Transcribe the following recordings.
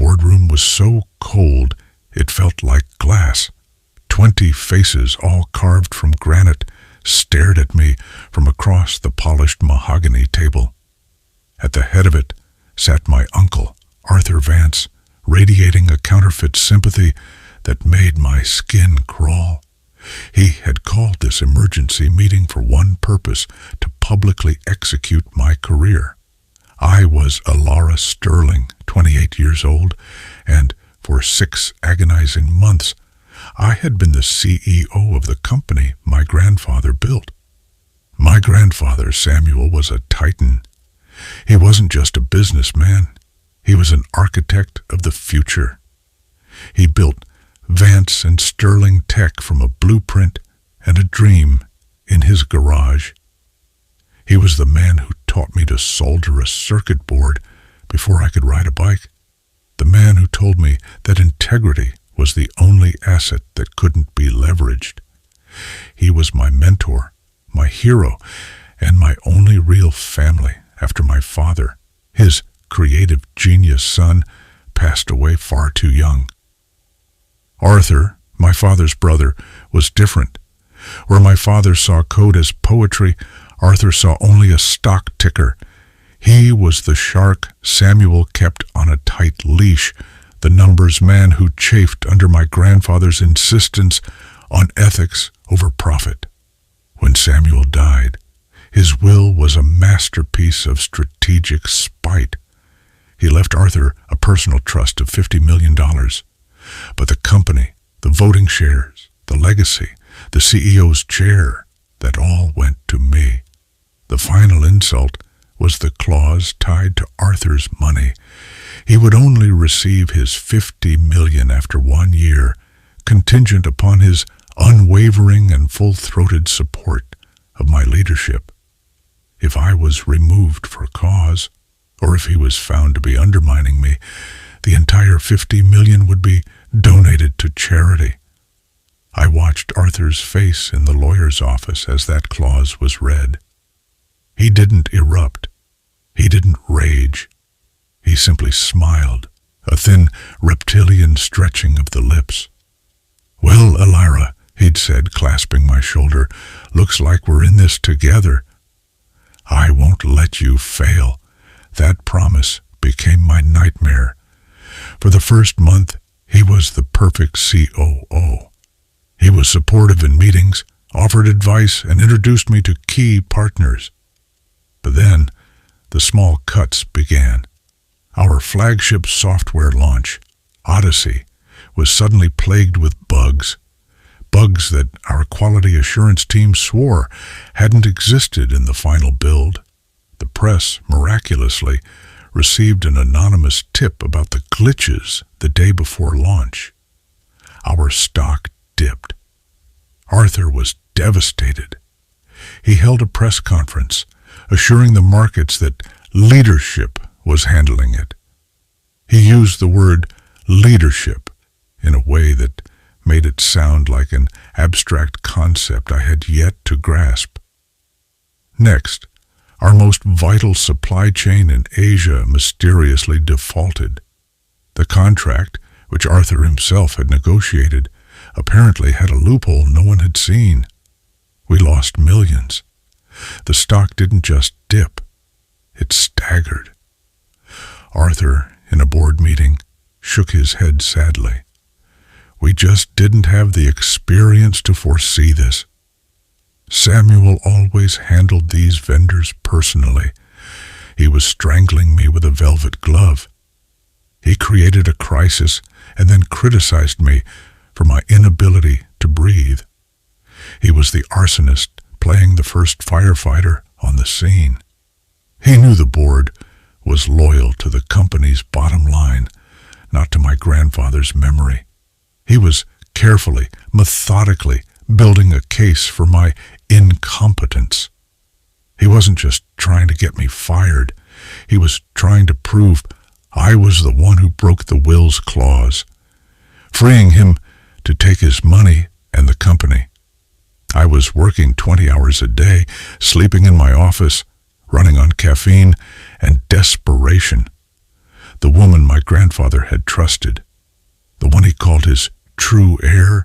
boardroom was so cold it felt like glass. 20 faces, all carved from granite, stared at me from across the polished mahogany table. At the head of it sat my uncle, Arthur Vance, radiating a counterfeit sympathy that made my skin crawl. He had called this emergency meeting for one purpose: to publicly execute my career. I was Alara Sterling, 28 years old, and for 6 agonizing months, I had been the CEO of the company my grandfather built. My grandfather, Samuel, was a titan. He wasn't just a businessman. He was an architect of the future. He built Vance and Sterling Tech from a blueprint and a dream in his garage. He was the man who taught me to solder a circuit board before I could ride a bike. The man who told me that integrity was the only asset that couldn't be leveraged. He was my mentor, my hero, and my only real family after my father, his creative genius son, passed away far too young. Arthur, my father's brother, was different. Where my father saw code as poetry, Arthur saw only a stock ticker. He was the shark Samuel kept on a tight leash, the numbers man who chafed under my grandfather's insistence on ethics over profit. When Samuel died, his will was a masterpiece of strategic spite. He left Arthur a personal trust of $50 million. But the company, the voting shares, the legacy, the CEO's chair, that all went to me. The final insult was the clause tied to Arthur's money. He would only receive his $50 million after 1 year, contingent upon his unwavering and full-throated support of my leadership. If I was removed for cause, or if he was found to be undermining me, the entire $50 million would be donated to charity. I watched Arthur's face in the lawyer's office as that clause was read. He didn't erupt. He didn't rage. He simply smiled, a thin reptilian stretching of the lips. "Well, Elira," he'd said, clasping my shoulder, "looks like we're in this together. I won't let you fail." That promise became my nightmare. For the first month, he was the perfect COO. He was supportive in meetings, offered advice, and introduced me to key partners. But then, the small cuts began. Our flagship software launch, Odyssey, was suddenly plagued with bugs. Bugs that our quality assurance team swore hadn't existed in the final build. The press, miraculously, received an anonymous tip about the glitches the day before launch. Our stock dipped. Arthur was devastated. He held a press conference, assuring the markets that leadership was handling it. He used the word leadership in a way that made it sound like an abstract concept I had yet to grasp. Next, our most vital supply chain in Asia mysteriously defaulted. The contract, which Arthur himself had negotiated, apparently had a loophole no one had seen. We lost millions. The stock didn't just dip, it staggered. Arthur, in a board meeting, shook his head sadly. We just didn't have the experience to foresee this. Samuel always handled these vendors personally. He was strangling me with a velvet glove. He created a crisis and then criticized me for my inability to breathe. He was the arsonist playing the first firefighter on the scene. He knew the board was loyal to the company's bottom line, not to my grandfather's memory. He was carefully, methodically building a case for my incompetence. He wasn't just trying to get me fired. He was trying to prove I was the one who broke the will's clause, freeing him to take his money and the company. I was working 20 hours a day, sleeping in my office, running on caffeine and desperation. The woman my grandfather had trusted, the one he called his true heir,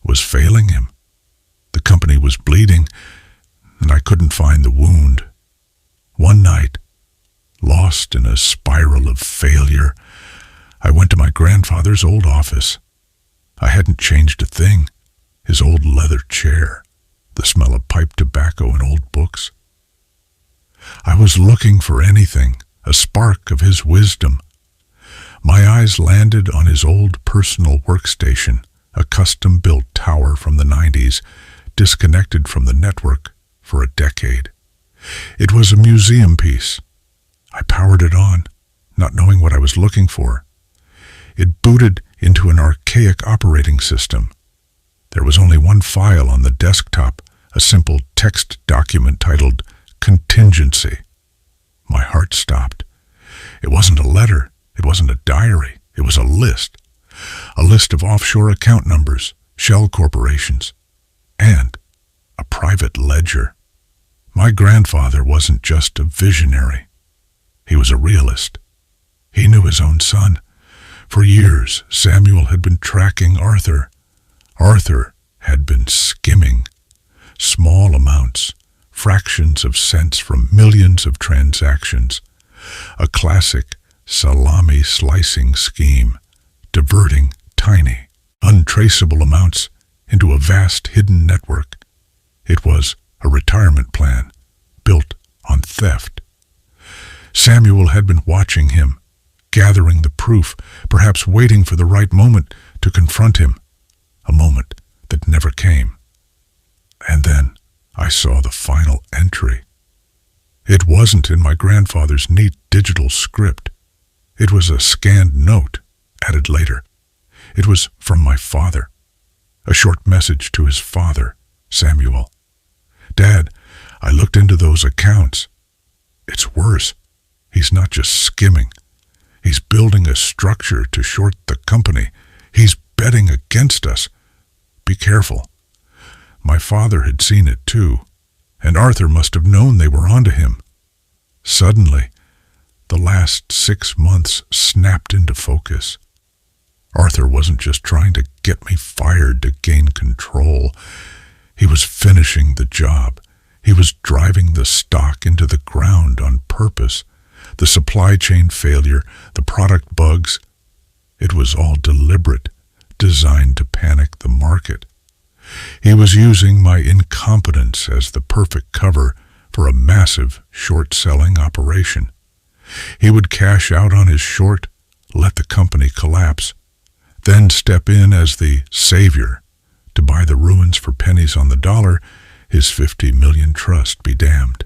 was failing him. The company was bleeding, and I couldn't find the wound. One night, lost in a spiral of failure, I went to my grandfather's old office. I hadn't changed a thing. His old leather chair, the smell of pipe tobacco and old books. I was looking for anything, a spark of his wisdom. My eyes landed on his old personal workstation, a custom-built tower from the 90s, disconnected from the network for a decade. It was a museum piece. I powered it on, not knowing what I was looking for. It booted into an archaic operating system. There was only one file on the desktop, a simple text document titled Contingency. My heart stopped. It wasn't a letter. It wasn't a diary. It was a list. A list of offshore account numbers, shell corporations, and a private ledger. My grandfather wasn't just a visionary. He was a realist. He knew his own son. For years, Samuel had been tracking Arthur. Arthur had been skimming. Small amounts, fractions of cents from millions of transactions. A classic salami slicing scheme, diverting tiny, untraceable amounts into a vast hidden network. It was a retirement plan built on theft. Samuel had been watching him, gathering the proof, perhaps waiting for the right moment to confront him, a moment that never came. And then I saw the final entry. It wasn't in my grandfather's neat digital script. It was a scanned note, added later. It was from my father, a short message to his father, Samuel. Dad, I looked into those accounts. It's worse. He's not just skimming. He's building a structure to short the company. He's betting against us. Be careful. My father had seen it too, and Arthur must have known they were onto him. Suddenly, the last 6 months snapped into focus. Arthur wasn't just trying to get me fired to gain control. He was finishing the job. He was driving the stock into the ground on purpose. The supply chain failure, the product bugs, it was all deliberate, designed to panic the market. He was using my incompetence as the perfect cover for a massive short-selling operation. He would cash out on his short, let the company collapse, then step in as the savior to buy the ruins for pennies on the dollar, his 50 million trust be damned.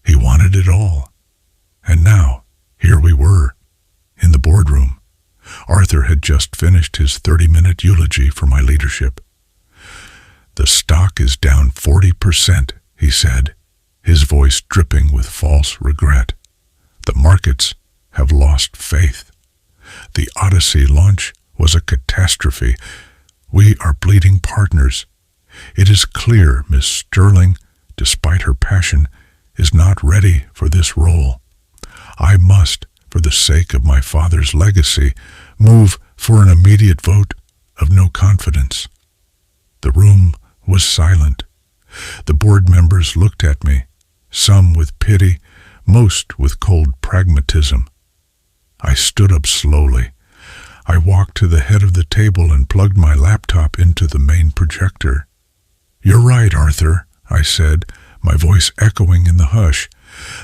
He wanted it all. And now, here we were, in the boardroom. Arthur had just finished his 30-minute eulogy for my leadership. The stock is down 40%, he said, his voice dripping with false regret. The markets have lost faith. The Odyssey launch was a catastrophe. We are bleeding partners. It is clear Miss Sterling, despite her passion, is not ready for this role. I must, for the sake of my father's legacy, move for an immediate vote of no confidence. The room was silent. The board members looked at me, some with pity, most with cold pragmatism. I stood up slowly. I walked to the head of the table and plugged my laptop into the main projector. "You're right, Arthur," I said, my voice echoing in the hush.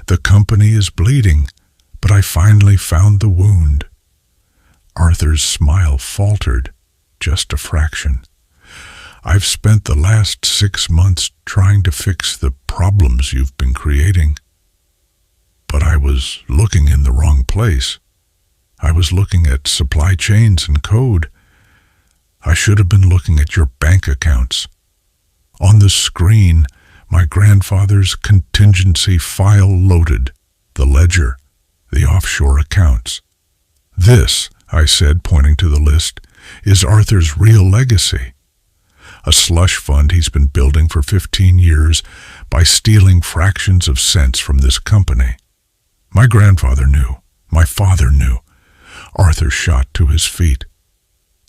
"The company is bleeding, but I finally found the wound." Arthur's smile faltered, just a fraction. "I've spent the last 6 months trying to fix the problems you've been creating. But I was looking in the wrong place. I was looking at supply chains and code. I should have been looking at your bank accounts. On the screen, my grandfather's contingency file loaded, the ledger, the offshore accounts. This, I said, pointing to the list, is Arthur's real legacy. A slush fund he's been building for 15 years by stealing fractions of cents from this company. My grandfather knew. My father knew. Arthur shot to his feet.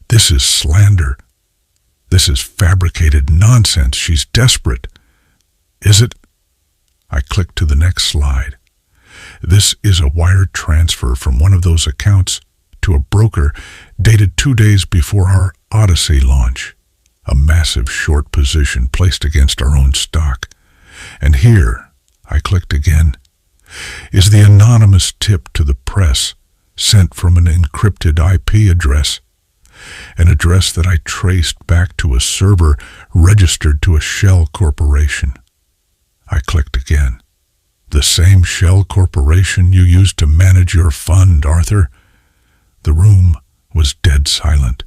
This is slander. This is fabricated nonsense. She's desperate. Is it? I clicked to the next slide. This is a wire transfer from one of those accounts to a broker dated 2 days before our Odyssey launch. A massive short position placed against our own stock. And here, I clicked again, is the anonymous tip to the press sent from an encrypted IP address. An address that I traced back to a server registered to a shell corporation. I clicked again. The same shell corporation you used to manage your fund, Arthur. The room was dead silent.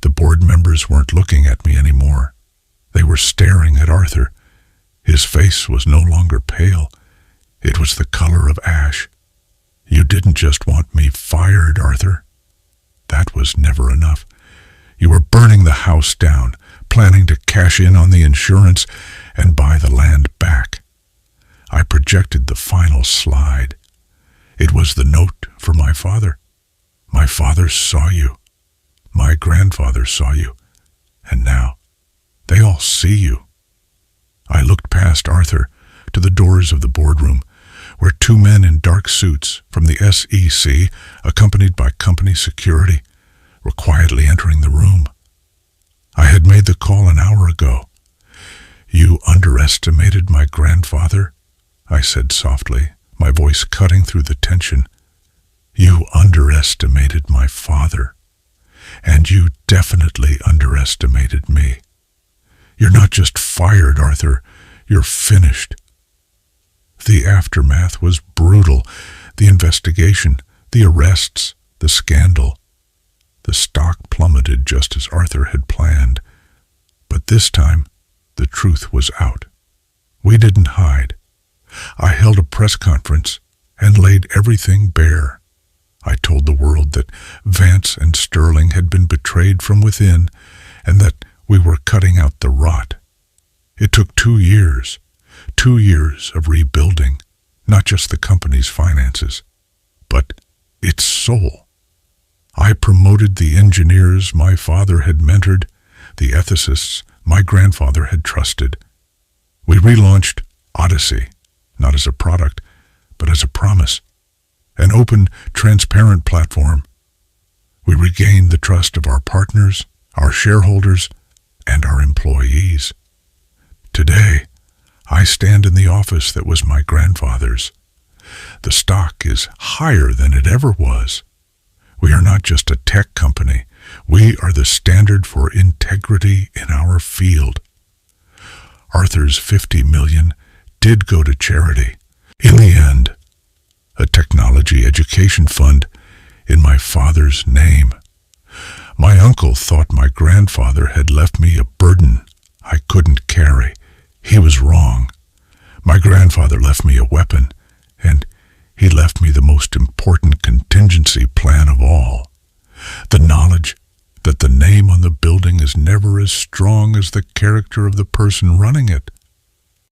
The board members weren't looking at me anymore. They were staring at Arthur. His face was no longer pale. It was the color of ash. You didn't just want me fired, Arthur. That was never enough. You were burning the house down, planning to cash in on the insurance and buy the land back. I projected the final slide. It was the note for my father. My father saw you. My grandfather saw you. And now, they all see you. I looked past Arthur to the doors of the boardroom, where 2 men in dark suits from the SEC, accompanied by company security, were quietly entering the room. I had made the call an hour ago. You underestimated my grandfather, I said softly, my voice cutting through the tension. You underestimated my father, and you definitely underestimated me. You're not just fired, Arthur, you're finished. The aftermath was brutal. The investigation, the arrests, the scandal. The stock plummeted just as Arthur had planned. But this time, the truth was out. We didn't hide. I held a press conference and laid everything bare. I told the world that Vance and Sterling had been betrayed from within and that we were cutting out the rot. It took 2 years. 2 years of rebuilding, not just the company's finances, but its soul. I promoted the engineers my father had mentored, the ethicists my grandfather had trusted. We relaunched Odyssey, not as a product, but as a promise, an open, transparent platform. We regained the trust of our partners, our shareholders, and our employees. Today, I stand in the office that was my grandfather's. The stock is higher than it ever was. We are not just a tech company. We are the standard for integrity in our field. Arthur's $50 million did go to charity. In the end, a technology education fund in my father's name. My uncle thought my grandfather had left me a burden I couldn't carry. He was wrong. My grandfather left me a weapon, and he left me the most important contingency plan of all. The knowledge that the name on the building is never as strong as the character of the person running it.